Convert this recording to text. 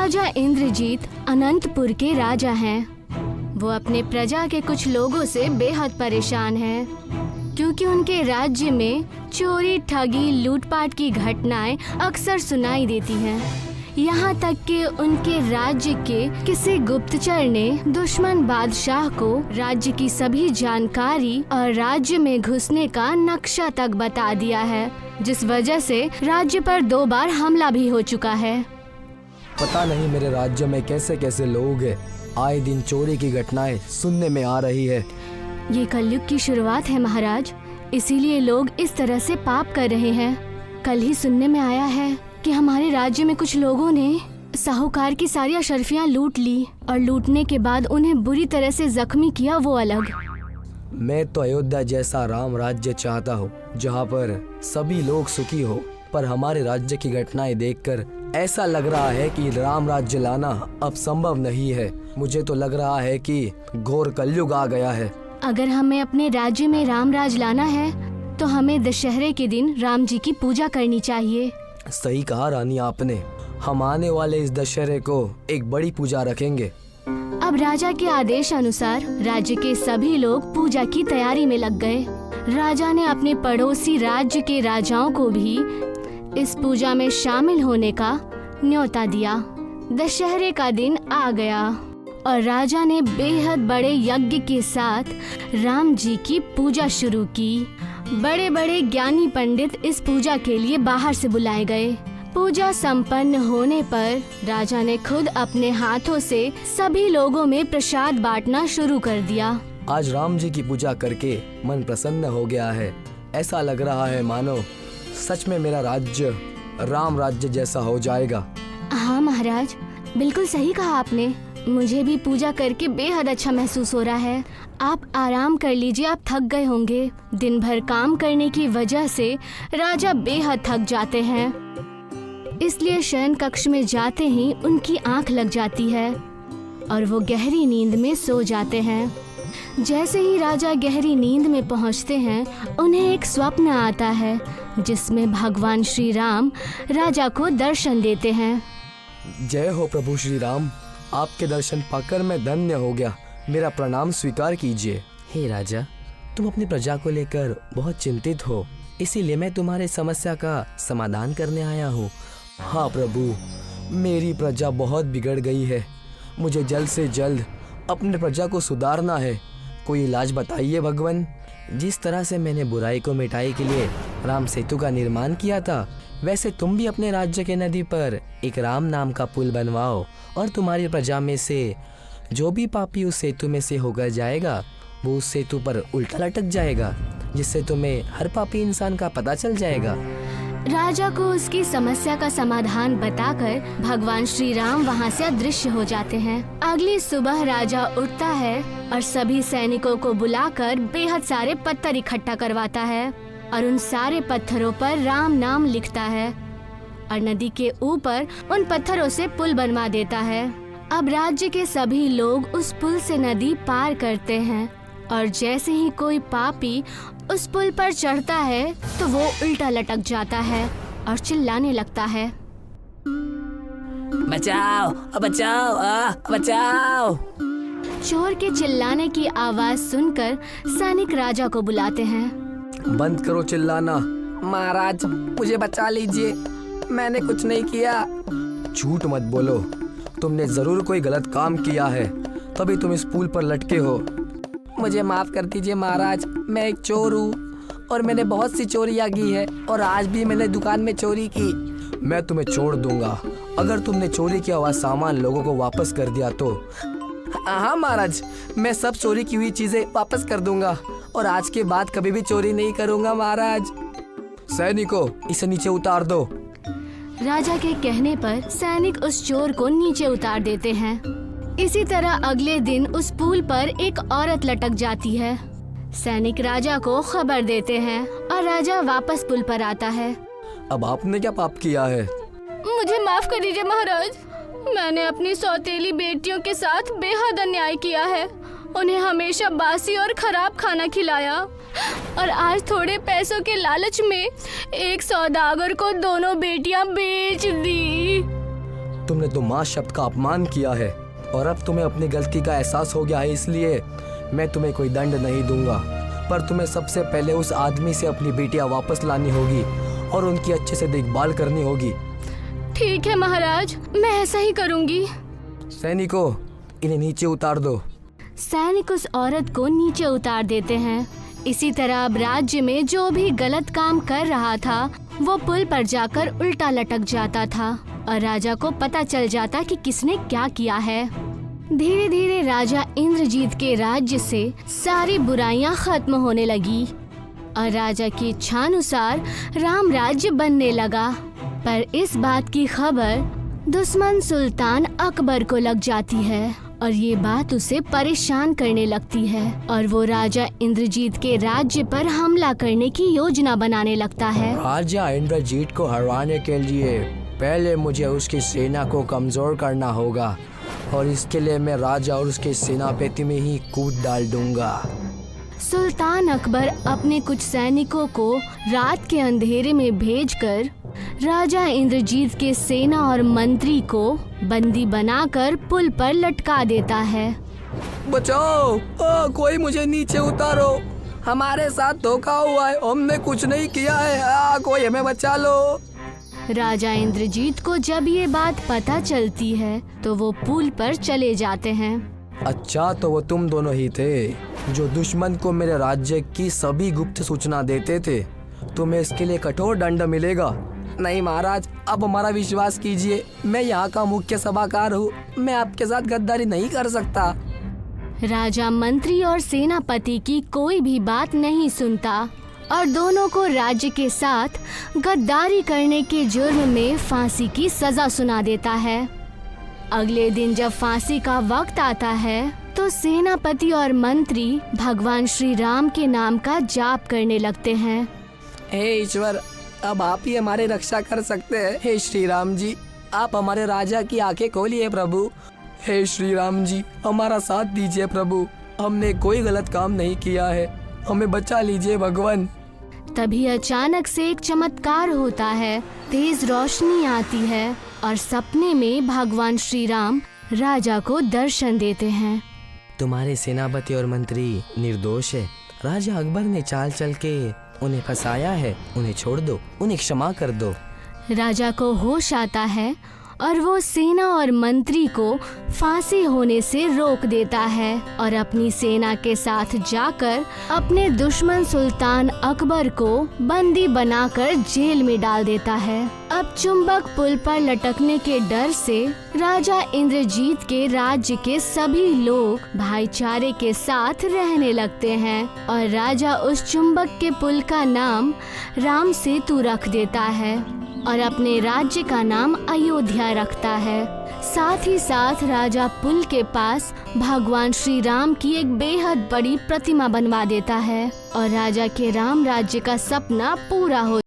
राजा इंद्रजीत अनंतपुर के राजा हैं। वो अपने प्रजा के कुछ लोगों से बेहद परेशान हैं, क्योंकि उनके राज्य में चोरी, ठगी, लूटपाट की घटनाएं अक्सर सुनाई देती हैं। यहाँ तक कि उनके राज्य के किसी गुप्तचर ने दुश्मन बादशाह को राज्य की सभी जानकारी और राज्य में घुसने का नक्शा तक बता दिया है, जिस वजह से राज्य पर 2 बार हमला भी हो चुका है। पता नहीं मेरे राज्य में कैसे कैसे लोग हैं, आए दिन चोरी की घटनाएं सुनने में आ रही है। ये कलयुग की शुरुआत है महाराज, इसीलिए लोग इस तरह से पाप कर रहे हैं। कल ही सुनने में आया है कि हमारे राज्य में कुछ लोगों ने साहूकार की सारी अशर्फियां लूट ली और लूटने के बाद उन्हें बुरी तरह से जख्मी किया, वो अलग। मैं तो अयोध्या जैसा राम राज्य चाहता हूँ, जहाँ पर सभी लोग सुखी हो, पर हमारे राज्य की घटनाएं देखकर ऐसा लग रहा है कि राम राज्य लाना अब संभव नहीं है। मुझे तो लग रहा है कि घोर कलयुग आ गया है। अगर हमें अपने राज्य में राम राज लाना है तो हमें दशहरे के दिन राम जी की पूजा करनी चाहिए। सही कहा रानी आपने, हम आने वाले इस दशहरे को एक बड़ी पूजा रखेंगे। अब राजा के आदेश अनुसार राज्य के सभी लोग पूजा की तैयारी में लग गए। राजा ने अपने पड़ोसी राज्य के राजाओं को भी इस पूजा में शामिल होने का न्योता दिया। दशहरे का दिन आ गया और राजा ने बेहद बड़े यज्ञ के साथ राम जी की पूजा शुरू की। बड़े बड़े ज्ञानी पंडित इस पूजा के लिए बाहर से बुलाए गए। पूजा संपन्न होने पर राजा ने खुद अपने हाथों से सभी लोगों में प्रसाद बांटना शुरू कर दिया। आज राम जी की पूजा करके मन प्रसन्न हो गया है। ऐसा लग रहा है मानो सच में मेरा राज्य राम राज्य जैसा हो जाएगा। हाँ महाराज, बिल्कुल सही कहा आपने। मुझे भी पूजा करके बेहद अच्छा महसूस हो रहा है। आप आराम कर लीजिए, आप थक गए होंगे। दिन भर काम करने की वजह से राजा बेहद थक जाते हैं, इसलिए शयन कक्ष में जाते ही उनकी आंख लग जाती है और वो गहरी नींद में सो जाते हैं। जैसे ही राजा गहरी नींद में पहुंचते हैं, उन्हें एक स्वप्न आता है जिसमें भगवान श्री राम राजा को दर्शन देते हैं। जय हो प्रभु श्री राम, आपके दर्शन पाकर मैं धन्य हो गया। मेरा प्रणाम स्वीकार कीजिए। हे राजा, तुम अपनी प्रजा को लेकर बहुत चिंतित हो, इसीलिए मैं तुम्हारी समस्या का समाधान करने आया हूँ। हाँ प्रभु, मेरी प्रजा बहुत बिगड़ गई है। मुझे जल्द से जल्द अपने प्रजा को सुधारना है। कोई इलाज बताइए भगवान। जिस तरह से मैंने बुराई को मिटाई के लिए राम सेतु का निर्माण किया था, वैसे तुम भी अपने राज्य के नदी पर एक राम नाम का पुल बनवाओ और तुम्हारी प्रजा में से जो भी पापी उस सेतु में से होकर जाएगा, वो उस सेतु पर उल्टा लटक जाएगा, जिससे तुम्हें हर पापी इंसान का पता चल जाएगा। राजा को उसकी समस्या का समाधान बताकर भगवान श्री राम वहाँ से अदृश्य हो जाते हैं। अगली सुबह राजा उठता है और सभी सैनिकों को बुलाकर बेहद सारे पत्थर इकट्ठा करवाता है और उन सारे पत्थरों पर राम नाम लिखता है और नदी के ऊपर उन पत्थरों से पुल बनवा देता है। अब राज्य के सभी लोग उस पुल से नदी पार करते हैं और जैसे ही कोई पापी उस पुल पर चढ़ता है तो वो उल्टा लटक जाता है और चिल्लाने लगता है, बचाओ बचाओ बचाओ। चोर के चिल्लाने की आवाज सुनकर सैनिक राजा को बुलाते हैं। बंद करो चिल्लाना। महाराज, मुझे बचा लीजिए, मैंने कुछ नहीं किया। झूठ मत बोलो, तुमने जरूर कोई गलत काम किया है, तभी तुम इस पुल पर लटके हो। मुझे माफ कर दीजिए महाराज, मैं एक चोर हूँ और मैंने बहुत सी चोरियाँ की है और आज भी मैंने दुकान में चोरी की। मैं तुम्हें छोड़ दूंगा अगर तुमने चोरी किया हुआ सामान लोगों को वापस कर दिया तो। हाँ महाराज, मैं सब चोरी की हुई चीजें वापस कर दूंगा और आज के बाद कभी भी चोरी नहीं करूंगा महाराज। सैनिकों, इसे नीचे उतार दो। राजा के कहने पर सैनिक उस चोर को नीचे उतार देते हैं। इसी तरह अगले दिन उस पुल पर एक औरत लटक जाती है। सैनिक राजा को खबर देते हैं और राजा वापस पुल पर आता है। अब आपने क्या पाप किया है? मुझे माफ कर दीजिए महाराज, मैंने अपनी सौतेली बेटियों के साथ बेहद अन्याय किया है। उन्हें हमेशा बासी और खराब खाना खिलाया और आज थोड़े पैसों के लालच में एक सौदागर को दोनों बेटियां बेच दी। तुमने तो माँ शब्द का अपमान किया है और अब तुम्हें अपनी गलती का एहसास हो गया है, इसलिए मैं तुम्हें कोई दंड नहीं दूंगा। पर तुम्हें सबसे पहले उस आदमी से अपनी बेटियां वापस लानी होगी और उनकी अच्छे से देखभाल करनी होगी। ठीक है महाराज, मैं ऐसा ही करूंगी। सैनिकों, इन्हें नीचे उतार दो। सैनिक उस औरत को नीचे उतार देते हैं। इसी तरह अब राज्य में जो भी गलत काम कर रहा था वो पुल पर जाकर उल्टा लटक जाता था और राजा को पता चल जाता कि किसने क्या किया है। धीरे धीरे राजा इंद्रजीत के राज्य से सारी बुराइयां खत्म होने लगी और राजा की इच्छानुसार राम राज्य बनने लगा। पर इस बात की खबर दुश्मन सुल्तान अकबर को लग जाती है और ये बात उसे परेशान करने लगती है और वो राजा इंद्रजीत के राज्य पर हमला करने की योजना बनाने लगता है। राजा इंद्रजीत को हराने के लिए पहले मुझे उसकी सेना को कमजोर करना होगा और इसके लिए मैं राजा और उसके सेनापति में ही कूद डाल दूंगा। सुल्तान अकबर अपने कुछ सैनिकों को रात के अंधेरे में भेजकर राजा इंद्रजीत के सेना और मंत्री को बंदी बनाकर पुल पर लटका देता है। बचाओ, कोई मुझे नीचे उतारो, हमारे साथ धोखा हुआ है, हमने कुछ नहीं किया है, कोई हमें बचा लो। राजा इंद्रजीत को जब ये बात पता चलती है तो वो पुल पर चले जाते हैं। अच्छा, तो वो तुम दोनों ही थे जो दुश्मन को मेरे राज्य की सभी गुप्त सूचना देते थे। तुम्हें इसके लिए कठोर दंड मिलेगा। नहीं महाराज, अब हमारा विश्वास कीजिए, मैं यहाँ का मुख्य सभाकार हूँ, मैं आपके साथ गद्दारी नहीं कर सकता। राजा मंत्री और सेनापति की कोई भी बात नहीं सुनता और दोनों को राज्य के साथ गद्दारी करने के जुर्म में फांसी की सजा सुना देता है। अगले दिन जब फांसी का वक्त आता है तो सेनापति और मंत्री भगवान श्री राम के नाम का जाप करने लगते हैं। हे ईश्वर, अब आप ही हमारी रक्षा कर सकते हैं। हे श्री राम जी, आप हमारे राजा की आंखें खोलिए प्रभु। हे श्री राम जी, हमारा साथ दीजिए प्रभु, हमने कोई गलत काम नहीं किया है, हमें बचा लीजिए भगवान। तभी अचानक से एक चमत्कार होता है, तेज रोशनी आती है और सपने में भगवान श्री राम राजा को दर्शन देते हैं। तुम्हारे सेनापति और मंत्री निर्दोष है। राजा अकबर ने चाल चल के उन्हें फंसाया है, उन्हें छोड़ दो, उन्हें क्षमा कर दो। राजा को होश आता है और वो सेना और मंत्री को फांसी होने से रोक देता है और अपनी सेना के साथ जाकर अपने दुश्मन सुल्तान अकबर को बंदी बनाकर जेल में डाल देता है। अब चुंबक पुल पर लटकने के डर से राजा इंद्रजीत के राज्य के सभी लोग भाईचारे के साथ रहने लगते हैं और राजा उस चुंबक के पुल का नाम राम सेतु रख देता है और अपने राज्य का नाम अयोध्या रखता है। साथ ही साथ राजा पुल के पास भगवान श्री राम की एक बेहद बड़ी प्रतिमा बनवा देता है और राजा के राम राज्य का सपना पूरा हो